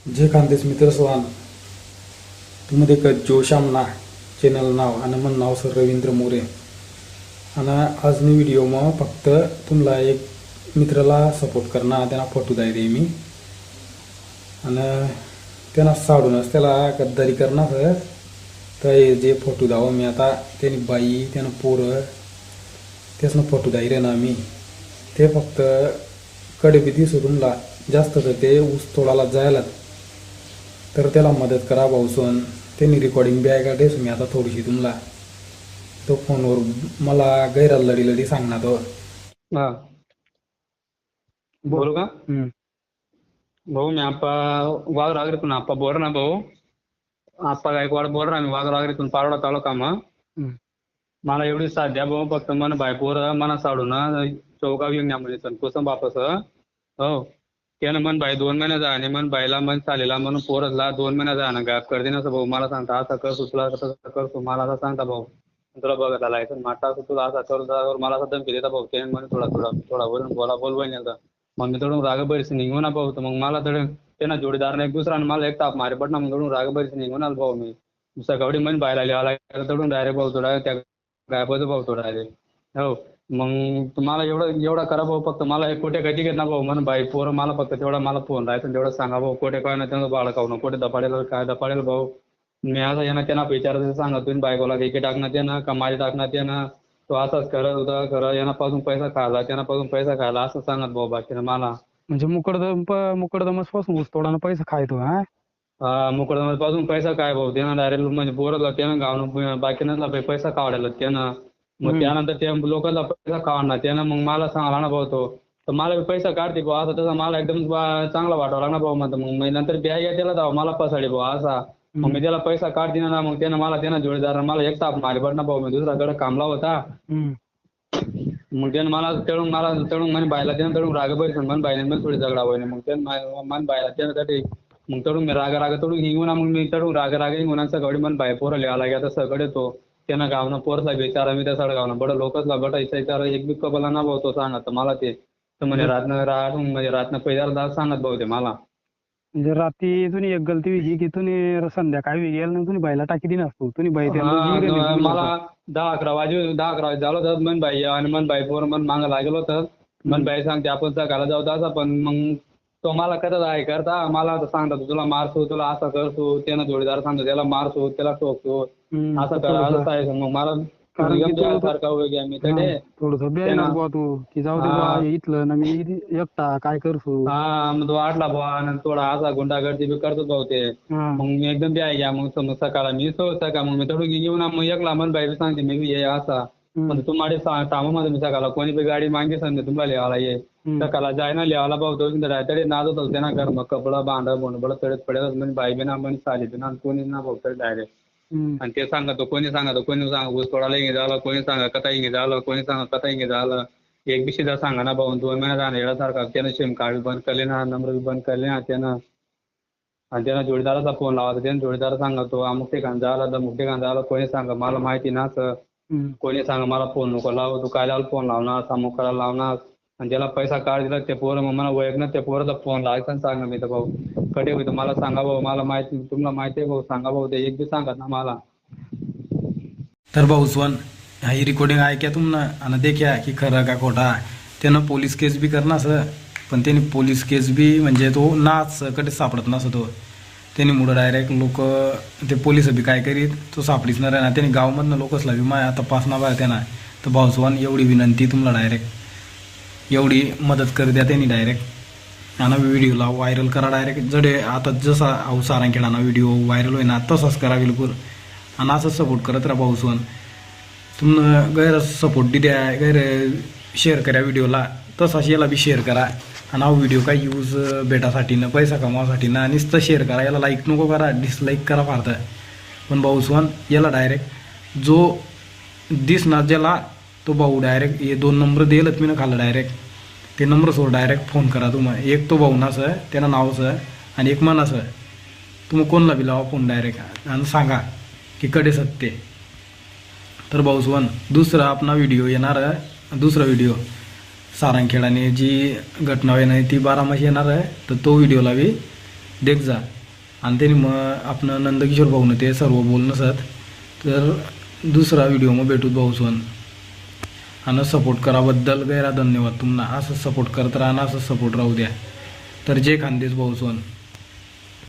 जे खानदेश मित्र स्वान तुम्ही एक जोशामना चॅनल नाव आणि मन नाव सर रवींद्र मोरे आणि आज मी व्हिडिओ मग फक्त तुम्हाला एक मित्राला सपोर्ट करणार त्यांना फोटो द्याय रे मी आणि त्यांना साडूनच त्याला गद्दारी करणार तर जे फोटो दाव मी आता त्यांनी बाई त्यानं पोरं त्यासनं फोटो द्याय रे ना मी ते फक्त कडे भीती सोडूनला जास्त तर ते ऊस तोडायला जायला तर त्याला मदत करा भाऊसन त्यांनी रेकॉर्डिंग बी आहे का देस मी आता थोडीशी तुम्हाला तो फोनवर मला गैरा लढी लढी सांगणार तो हा बोलू का भाऊ मी आप्पा वाघ रागरीतून आप्पा बोल ना भाऊ आप्पा गायकवाड बोल ना मी वाघ रागरीतून पारोडा तालुका मग मला एवढी साथ द्या भाऊ फक्त मन बायपोर मना साडू ना चौका घेऊन या म्हणजे कुसम बापस हो त्यानं मन बाई 2 महिने जा आणि मन बाईला मन चालेला म्हणून पोरसला 2 महिने जा ना गॅप कर देना भाऊ मला सांगता असा कर तुला कसं करतो मला असं सांगता भाऊ तुला बघत आलाय तर माटा तुला असा कर मला असं धमकी देता भाऊ त्याने म्हणे थोडा वरून बोलवाय नाही मग मी थोडून राग बरीच निघून भाऊ तर मग मला थोडं त्यांना जोडीदार एक दुसरा मला एक ताप मारे पडणार मग थोडून राग बरीच निघून आलो भाऊ मी सकाळी मन बाहेर आला थोडून डायरेक्ट भाऊ थोडा त्या गायबाचं भाऊ थोडा हो मग तुम्हाला एवढा करा भाऊ फक्त मला एक कोटे काही घेत ना भाऊ म्हणून बाई पोरं मला फक्त तेवढा मला फोन राहायचं तेवढं सांगा भाऊ कोटे काय ना त्यांना बाळकाव ना कोटे दपाडेल काय दपाडेल भाऊ मी असं यांना त्यांना विचारायचं सांगा तुम्ही बायकोला काही टाकण्यात येणं का माझ्या टाकण्यात येणं तो असाच करत होता खरं यानापासून पैसा खायला त्यानापासून पैसा खायला असं सांगत भाऊ बाकीनं मला म्हणजे मुकडदमस पासून ऊस तोडानं पैसा खायतो हा मुकडदमस पासून पैसा काय भाऊ त्यानं डायरेक्ट म्हणजे पोरला त्यानं गावनं बाकीनं पैसा काढायला त्यानं मग त्यानंतर त्या लोकांना पैसा काढणार त्यानं मग मला सांगायला ना भाऊ तो तर मला पैसा काढते भाऊ असं तसं मला एकदम चांगला वाटावं ना भाऊ म्हणतो मग नंतर ब्याग त्याला जावं मला पसाडी भाऊ असा मग मी त्याला पैसा काढते ना मग त्यानं जोडीदार मला एक ताप मारे पड ना भाऊ मी दुसऱ्याकडे कामला होता मग त्यानं मला तळून म्हणे बायला त्यानं तळून राग बरी म्हण बायने मला थोडी झगडा होईल मग त्यानं मन बायला त्यासाठी मग तळून मी राग तळून हिंगून मग मी तळून राग हिंगून सगळी मन बाय पोरं लिहायला गेला सगळे तो त्यानं गावनं पोरला विचारा मी त्या सगळं गावनं बडं लोकचला बटायचं विचारा एक बी कबला ना भाऊ तो सांगत मला ते तर म्हणजे रातनं पहिल्याला सांगत भाऊ ते मला म्हणजे रात्री तुम्ही एक गलती वेगळी की तुम्ही संध्याकाळी वेगळी ना तुम्ही बाईला टाकी दिना असतो तुम्ही बाई मला 10-11 वाजे झालं तर मन बाई आणि मन बाई पोर मन मागं लागलो तर मन बाई सांगते आपण सकाळला जाऊ तसा पण मग तो मला करत आहे करता मला सांगतो तुला मारतो तुला असं करतो त्यानं जोडीदार सांगतो त्याला मारतो त्याला टोकतो असं कर असं आहे मग मला इथलं ना मी एकटा काय करतो हा मग तो आटला भाऊ थोडा असा गुंडागर्दी बी करतो भाऊ ते मग मी एकदम बी आहे मग सकाळ मी सकाळ मग मी थोडं घेऊन मग एकला मन बाई सांगते मी ये असा पण तुम्हाला कामामध्ये मी सकाळला कोणी बी गाडी मागे सांगते तुम्हाला लिहायला ये सकाळला जायना लिहायला भाऊ तो तडे नाद होतो त्यांना कर मग कपडा बांधा बोंडबड तडत पडेल म्हणजे बाई बी ना म्हणे चाली बी ना कोणी ना भाऊ तर डायरेक्ट आणि ते सांगतो कोणी सांगा ऊस तोडायला इंगे झालं कोणी सांगा कथा इंगे झालं कोणी सांगा कथा इंगे झालं एक बिशीदा सांगा ना भाऊ 2 महिन्यात जाणं येण्यासारखा त्यानं सिम कार्ड बंद करले ना नंबर बी बंद करले ना त्यानं आणि त्यानं जोडीदाराचा फोन लावा त्यानं जोडीदार सांगतो अमुक ठिकाण झालं तमुक ठिकाण झालं कोणी सांगा मला माहिती ना कोणी सांगा मला फोन नको लाव तू काय लावलं फोन लावणार अमुक करायला लावणार आणि ज्याला पैसा कार्ड दिला ते पोरं मग मला वैयक ना त्या पोराचा फोन लावायचा सांगा मी तर भाऊ कडे होतं मला सांगा भाऊ मला माहिती तुम्हाला माहिती आहे भाऊ सांगा भाऊ ते एक बी सांगा ना मला तर भाऊ स्वन ही रेकॉर्डिंग ऐक्या तुम्हाला आणि देखा की खरं का खोटा त्यानं पोलीस केस बी करणार सर पण त्यांनी पोलीस केस बी म्हणजे तो नाच कडे सापडत नसतो त्यांनी मुळं डायरेक्ट लोक ते पोलीस बी काय करीत तो सापडीच न राहणार त्यांनी गावामधनं लोकसला बी माया तपासणार बाहेर त्यांना तर भाऊ स्वन एवढी विनंती तुम्हाला डायरेक्ट एवढी मदत कर द्या त्यांनी डायरेक्ट आणि व्हिडिओला व्हायरल करा डायरेक्ट जडे आता जसा अवसारा खेळाना व्हिडिओ व्हायरल होईना तसाच करा बिलकुल आणि असंच सपोर्ट करत राहा भाऊ सोन तुम्ही गैर सपोर्ट द्या गैर शेअर करा व्हिडिओला तसाच याला बी शेअर करा आणि हा व्हिडिओ काय यूज भेटासाठी ना पैसा कमावासाठी ना नुसतं शेअर करा याला लाईक नको करा डिसलाईक करा फारतं पण भाऊ सोन याला डायरेक्ट जो दिसणार ज्याला तो भाऊ डायरेक्ट हे 2 नंबर देलच मी ना खाल्लं डायरेक्ट ते नंबरसोर डायरेक्ट फोन करा तुम्ही एक तो भाऊ नासं त्यानं नावचं आणि एक मनाचं तुम्ही कोणला बी लावा फोन डायरेक्ट आणि सांगा की कडे सत्य तर भाऊ सोन दुसरा आपला व्हिडिओ येणार दुसरा व्हिडिओ सारंगखेडाने जी घटना होईल ती 12 येणार आहे तर तो व्हिडिओला बी देख जा. आणि त्यांनी मग आपण नंदकिशोर भाऊनं ते सर्व बोलणं नसत तर दुसरा व्हिडिओ मग भेटूत भाऊसोन. आणि सपोर्ट कराबद्दल गैरा धन्यवाद तुम्हाला. असं सपोर्ट करत राहा, असं सपोर्ट राहू द्या. तर जय खानदेश भाऊसोन.